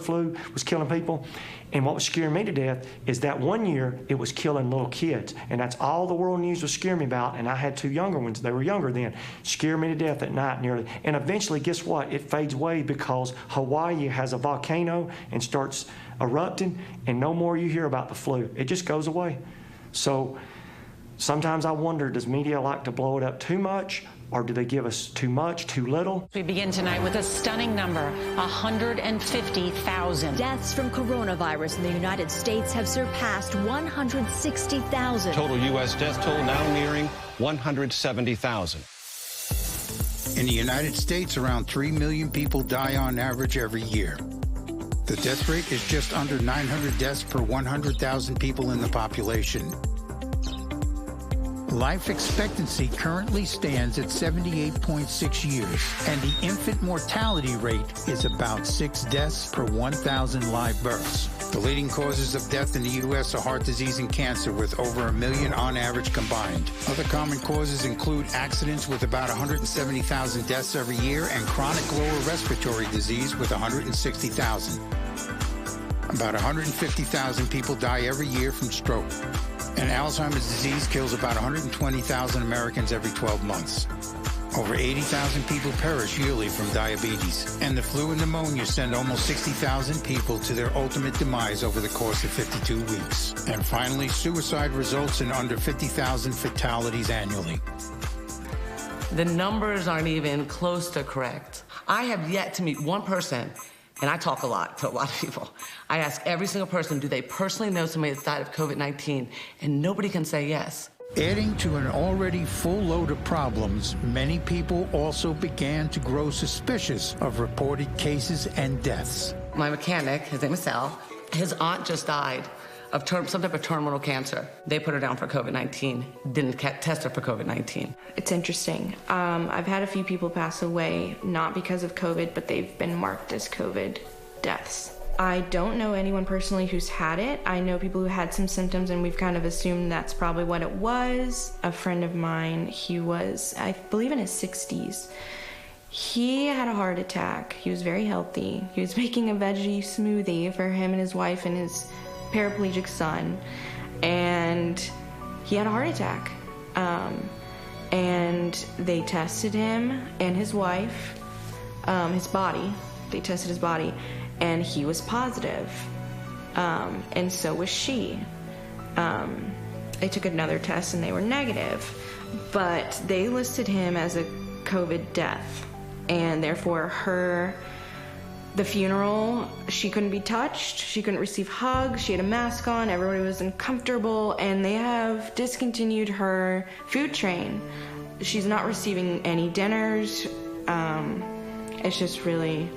flu was killing people. And what was scaring me to death is that one year it was killing little kids. And that's all the world news was scaring me about. And I had two younger ones. They were younger then. Scared me to death at night nearly. And eventually, guess what? It fades away because Hawaii has a volcano and starts erupting, and no more you hear about the flu. It just goes away. So sometimes I wonder, does media like to blow it up too much? Or do they give us too much, too little? We begin tonight with a stunning number, 150,000. Deaths from coronavirus in the United States have surpassed 160,000. Total U.S. death toll now nearing 170,000. In the United States, around 3 million people die on average every year. The death rate is just under 900 deaths per 100,000 people in the population. Life expectancy currently stands at 78.6 years, and the infant mortality rate is about 6 deaths per 1,000 live births. The leading causes of death in the U.S. are heart disease and cancer, with over 1 million on average combined. Other common causes include accidents, with about 170,000 deaths every year, and chronic lower respiratory disease with 160,000. About 150,000 people die every year from stroke. And Alzheimer's disease kills about 120,000 Americans every 12 months. Over 80,000 people perish yearly from diabetes. And the flu and pneumonia send almost 60,000 people to their ultimate demise over the course of 52 weeks. And finally, suicide results in under 50,000 fatalities annually. The numbers aren't even close to correct. I have yet to meet one person, and I talk a lot to a lot of people. I ask every single person, do they personally know somebody that's died of COVID-19? And nobody can say yes. Adding to an already full load of problems, many people also began to grow suspicious of reported cases and deaths. My mechanic, his name is Sal, his aunt just died of some type of terminal cancer. They put her down for COVID-19, didn't test her for COVID-19. It's interesting. I've had a few people pass away, not because of COVID, but they've been marked as COVID deaths. I don't know anyone personally who's had it. I know people who had some symptoms, and we've kind of assumed that's probably what it was. A friend of mine, he was, I believe, in his 60s. He had a heart attack. He was very healthy. He was making a veggie smoothie for him and his wife and his paraplegic son, and he had a heart attack. and they tested him and his wife, his body. They tested his body, and he was positive, and so was she. They took another test and they were negative, but they listed him as a COVID death, and therefore the funeral, she couldn't be touched, she couldn't receive hugs, she had a mask on, everybody was uncomfortable, and they have discontinued her food train. She's not receiving any dinners. It's just really,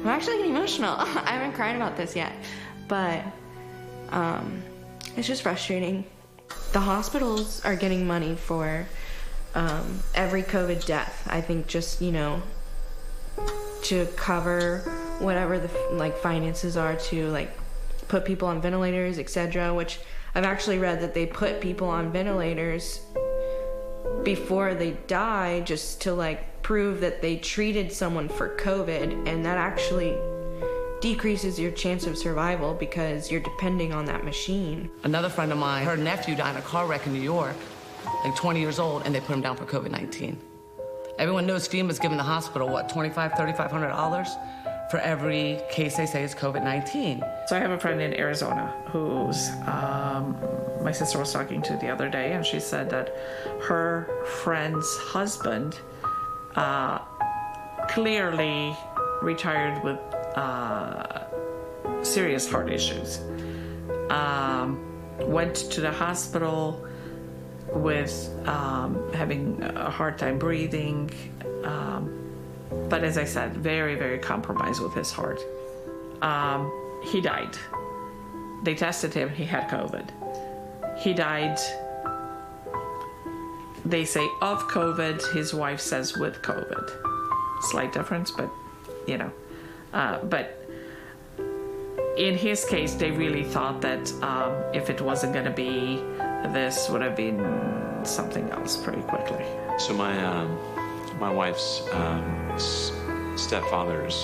I'm actually getting emotional. I haven't cried about this yet, but it's just frustrating. The hospitals are getting money for every COVID death. I think just, to cover whatever the finances are to put people on ventilators, etc., which I've actually read that they put people on ventilators before they die just to prove that they treated someone for COVID, and that actually decreases your chance of survival because you're depending on that machine. Another friend of mine, her nephew died in a car wreck in New York, 20 years old, and they put him down for COVID-19. Everyone knows FEMA's giving the hospital, $2,500, $3,500 for every case they say is COVID-19. So I have a friend in Arizona who's my sister was talking to the other day, and she said that her friend's husband clearly retired with serious heart issues. Went to the hospital with having a hard time breathing, but as I said, very, very compromised with his heart. He died. They tested him, he had COVID. He died, they say of COVID, his wife says with COVID. Slight difference, but but in his case, they really thought that if it wasn't going to be this, would have been something else pretty quickly. So my wife's stepfather's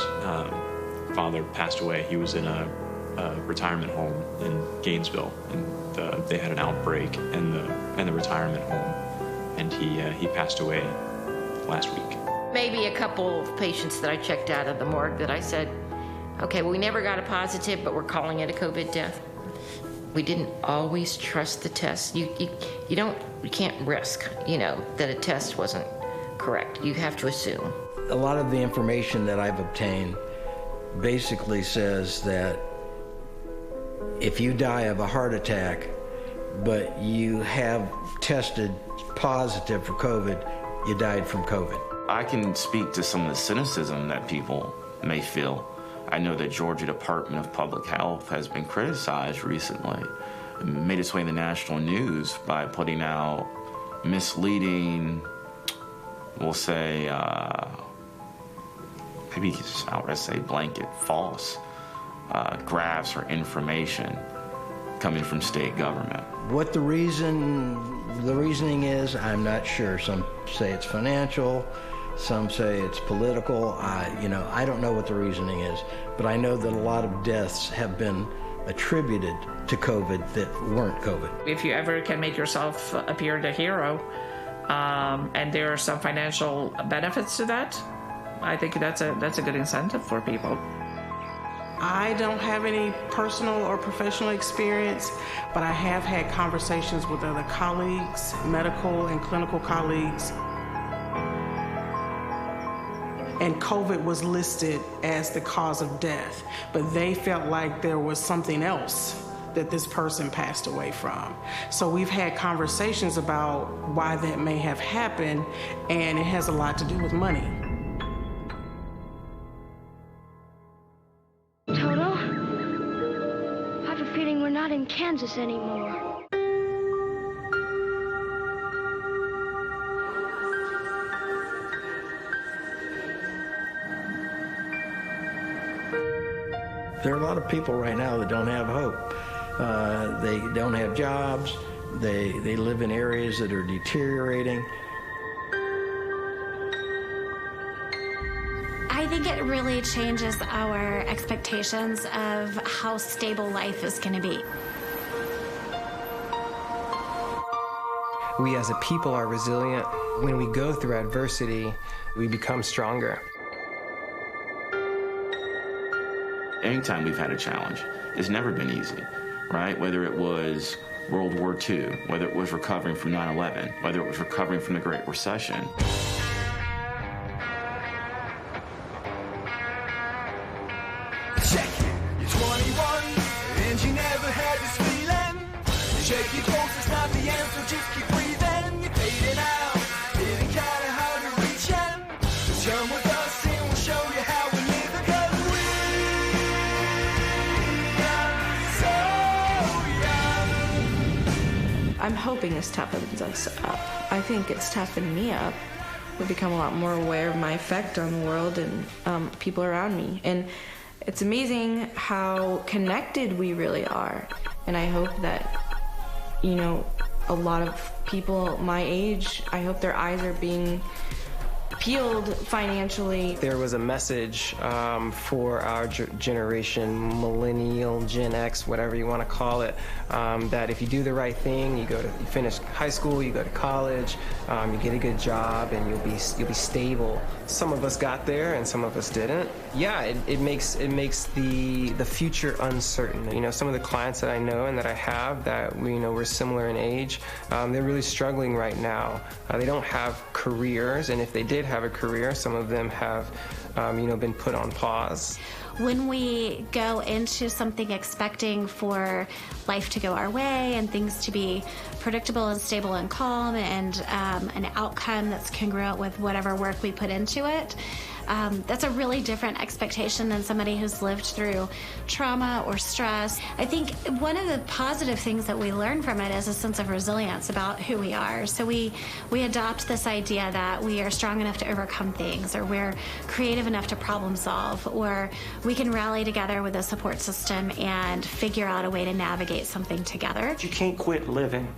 father passed away. He was in a retirement home in Gainesville, and they had an outbreak in the retirement home, and he passed away last week. Maybe a couple of patients that I checked out of the morgue that I said, okay, well, we never got a positive, but we're calling it a COVID death. We didn't always trust the test. You can't risk, that a test wasn't correct. You have to assume. A lot of the information that I've obtained basically says that if you die of a heart attack, but you have tested positive for COVID, you died from COVID. I can speak to some of the cynicism that people may feel. I know the Georgia Department of Public Health has been criticized recently. It made its way in the national news by putting out misleading, we'll say, maybe outright say blanket false graphs or information coming from state government. What the reasoning is, I'm not sure. Some say it's financial, some say it's political. I don't know what the reasoning is, but I know that a lot of deaths have been attributed to COVID that weren't COVID. If you ever can make yourself appear the hero, and there are some financial benefits to that, I think that's a good incentive for people. I don't have any personal or professional experience, but I have had conversations with other colleagues, medical and clinical colleagues. And COVID was listed as the cause of death, but they felt like there was something else that this person passed away from. So we've had conversations about why that may have happened, and it has a lot to do with money. Toto, I have a feeling we're not in Kansas anymore. There are a lot of people right now that don't have hope. They don't have jobs. They live in areas that are deteriorating. I think it really changes our expectations of how stable life is going to be. We as a people are resilient. When we go through adversity, we become stronger. Anytime we've had a challenge, it's never been easy, right? Whether it was World War II, whether it was recovering from 9/11, whether it was recovering from the Great Recession. Check. You're 21 and you never had this feeling. Shake your clothes, it's not the answer, just keep breathing. You faded out, getting kinda hard to reach in. Just come with us and we'll show you how we live, because we are so young. I'm hoping this toughens us up. I think it's toughened me up. We've become a lot more aware of my effect on the world and people around me. And it's amazing how connected we really are. And I hope that, you know, a lot of people my age, I hope their eyes are being peeled financially. There was a message for our generation, millennial, Gen X, whatever you want to call it, that if you do the right thing, you finish high school, you go to college, you get a good job, and you'll be stable. Some of us got there, and some of us didn't. Yeah, it makes the future uncertain. You know, some of the clients that I know and that I have that we're similar in age, they're really struggling right now. They don't have careers, and if they did have a career, some of them have been put on pause. When we go into something expecting for life to go our way and things to be predictable and stable and calm and an outcome that's congruent with whatever work we put into it, that's a really different expectation than somebody who's lived through trauma or stress. I think one of the positive things that we learn from it is a sense of resilience about who we are. So we adopt this idea that we are strong enough to overcome things, or we're creative enough to problem solve, or we can rally together with a support system and figure out a way to navigate something together. You can't quit living,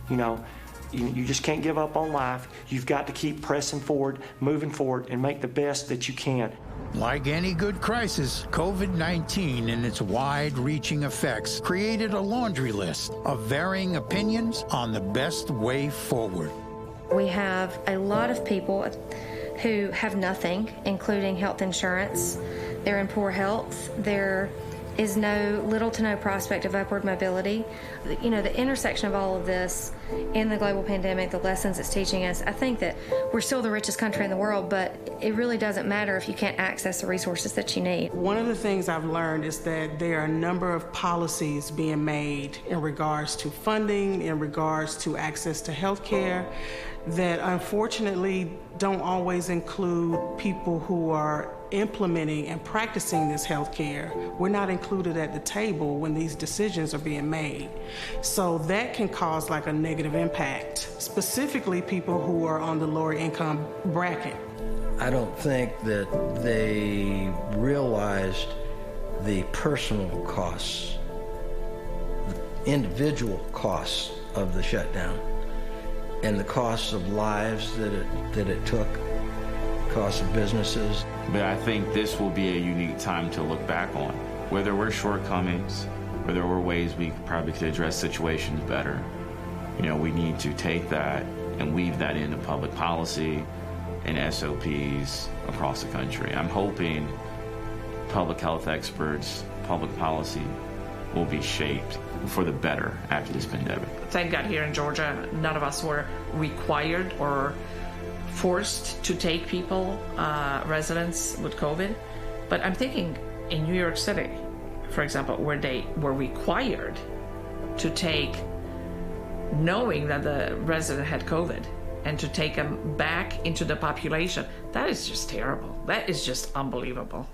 You just can't give up on life. You've got to keep pressing forward, moving forward, and make the best that you can. Like any good crisis, COVID-19 and its wide-reaching effects created a laundry list of varying opinions on the best way forward. We have a lot of people who have nothing, including health insurance. They're in poor health. There is little to no prospect of upward mobility. The intersection of all of this in the global pandemic, the lessons it's teaching us, I think that we're still the richest country in the world, but it really doesn't matter if you can't access the resources that you need. One of the things I've learned is that there are a number of policies being made in regards to funding, in regards to access to health care, that unfortunately don't always include people who are implementing and practicing this health care. We're not included at the table when these decisions are being made. So that can cause like a negative impact, specifically people who are on the lower income bracket. I don't think that they realized the personal costs, the individual costs of the shutdown, and the costs of lives that it took, costs of businesses. But I think this will be a unique time to look back on. Where there were shortcomings, where there were ways we probably could address situations better, we need to take that and weave that into public policy and SOPs across the country. I'm hoping public health experts, public policy will be shaped for the better after this pandemic. Thank God here in Georgia, none of us were required or forced to take people, residents with COVID. But I'm thinking in New York City, for example, where they were required to take, knowing that the resident had COVID, and to take them back into the population, that is just terrible. That is just unbelievable.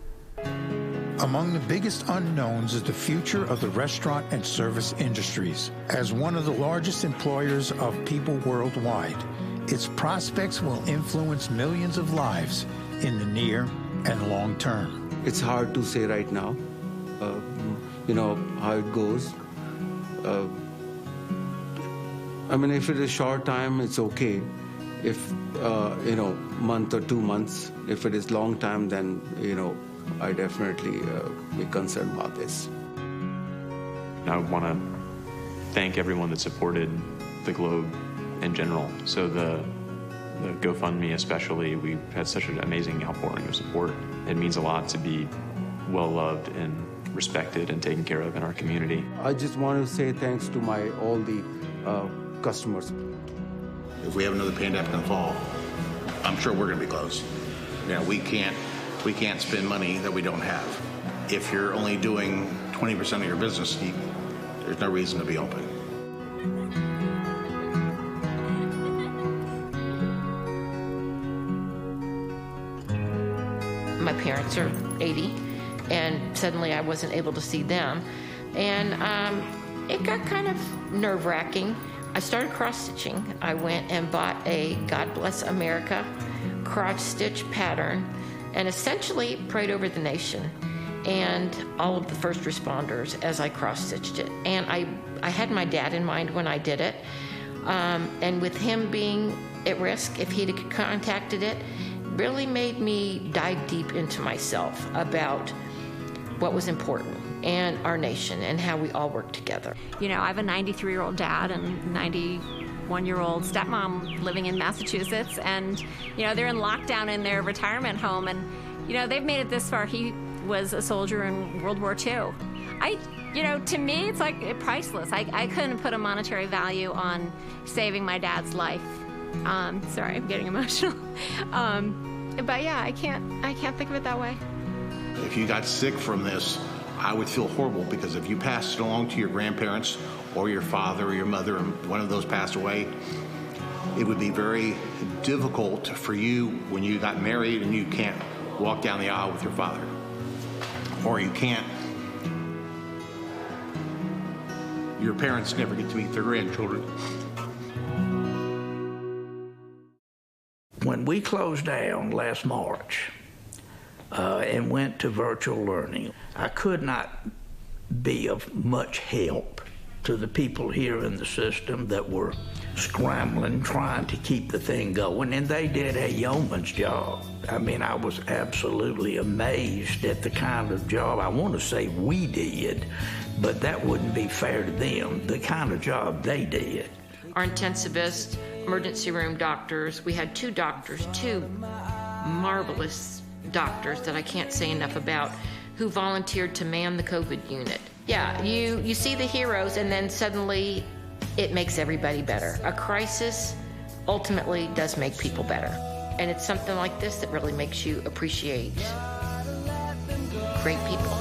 Among the biggest unknowns is the future of the restaurant and service industries. As one of the largest employers of people worldwide, its prospects will influence millions of lives in the near and long term. It's hard to say right now, how it goes. If it is short time, it's okay. If, month or 2 months, if it is long time, then, I definitely be concerned about this. I want to thank everyone that supported the Globe in general. So the GoFundMe especially, we've had such an amazing outpouring of support. It means a lot to be well-loved and respected and taken care of in our community. I just want to say thanks to all the customers. If we have another pandemic in the fall, I'm sure we're going to be closed. You know, we can't spend money that we don't have. If you're only doing 20% of your business, there's no reason to be open. My parents are 80, and suddenly I wasn't able to see them. And it got kind of nerve-wracking. I started cross-stitching. I went and bought a God Bless America cross-stitch pattern and essentially prayed over the nation and all of the first responders as I cross-stitched it. And I had my dad in mind when I did it. And with him being at risk, if he'd contacted it, really made me dive deep into myself about what was important and our nation and how we all work together. You know, I have a 93-year-old dad and 91-year-old stepmom living in Massachusetts, and, you know, they're in lockdown in their retirement home, and, you know, they've made it this far. He was a soldier in World War II. You know, to me, it's like priceless. I couldn't put a monetary value on saving my dad's life. Sorry, I'm getting emotional. But yeah, I can't think of it that way. If you got sick from this, I would feel horrible, because if you passed it along to your grandparents or your father or your mother and one of those passed away, it would be very difficult for you when you got married and you can't walk down the aisle with your father, or your parents never get to meet their grandchildren. When we closed down last March and went to virtual learning, I could not be of much help to the people here in the system that were scrambling, trying to keep the thing going, and they did a yeoman's job. I mean, I was absolutely amazed at the kind of job, I want to say we did, but that wouldn't be fair to them, the kind of job they did. Our intensivists, emergency room doctors, we had two marvelous doctors that I can't say enough about, who volunteered to man the COVID unit. Yeah, you see the heroes, and then suddenly it makes everybody better. A crisis ultimately does make people better. And it's something like this that really makes you appreciate great people.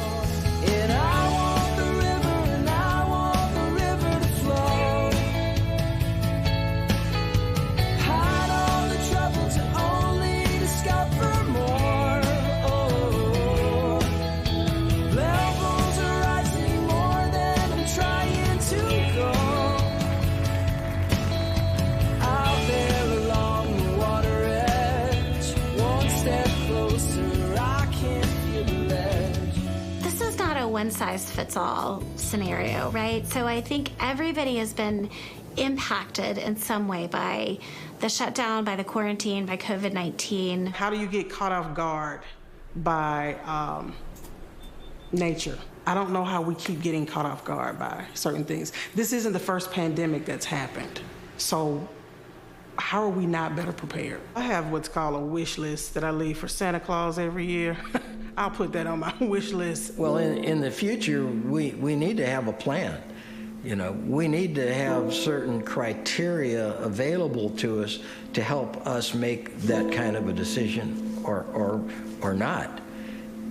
one-size-fits-all scenario, right? So I think everybody has been impacted in some way by the shutdown, by the quarantine, by COVID-19. How do you get caught off guard by nature? I don't know how we keep getting caught off guard by certain things. This isn't the first pandemic that's happened. So how are we not better prepared? I have what's called a wish list that I leave for Santa Claus every year. I'll put that on my wish list. Well, in the future, we need to have a plan. You know, we need to have certain criteria available to us to help us make that kind of a decision or not.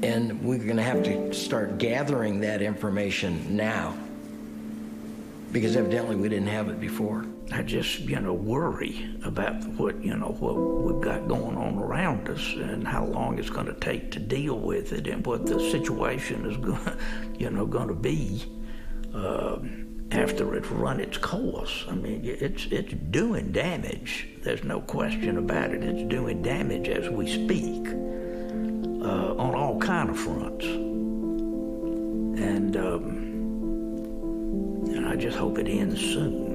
And we're going to have to start gathering that information now, because evidently we didn't have it before. I just, worry about what we've got going on around us and how long it's going to take to deal with it and what the situation is going to be after it's run its course. I mean, it's doing damage. There's no question about it. It's doing damage as we speak on all kind of fronts. And I just hope it ends soon.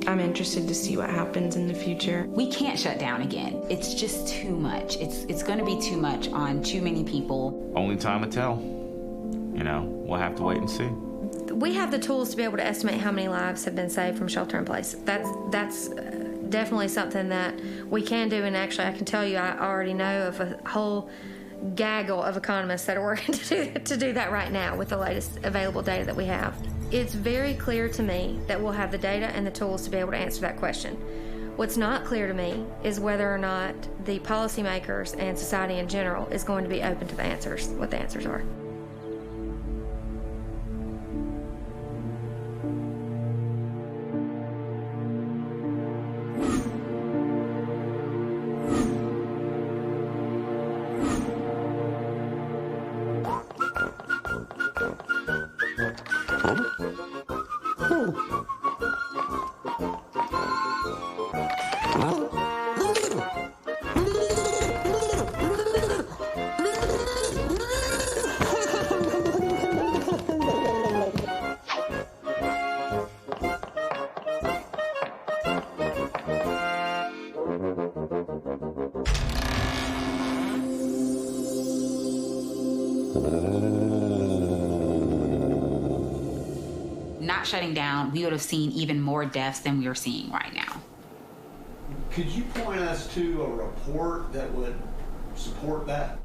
I'm interested to see what happens in the future. We can't shut down again. It's just too much. It's going to be too much on too many people. Only time will tell. We'll have to wait and see. we have the tools to be able to estimate how many lives have been saved from shelter in place. That's definitely something that we can do, and actually I can tell you I already know of a whole gaggle of economists that are working to do that right now with the latest available data that we have. It's very clear to me that we'll have the data and the tools to be able to answer that question. What's not clear to me is whether or not the policymakers and society in general is going to be open to the answers, what the answers are. Not shutting down, we would have seen even more deaths than we are seeing right now. Could you point us to a report that would support that?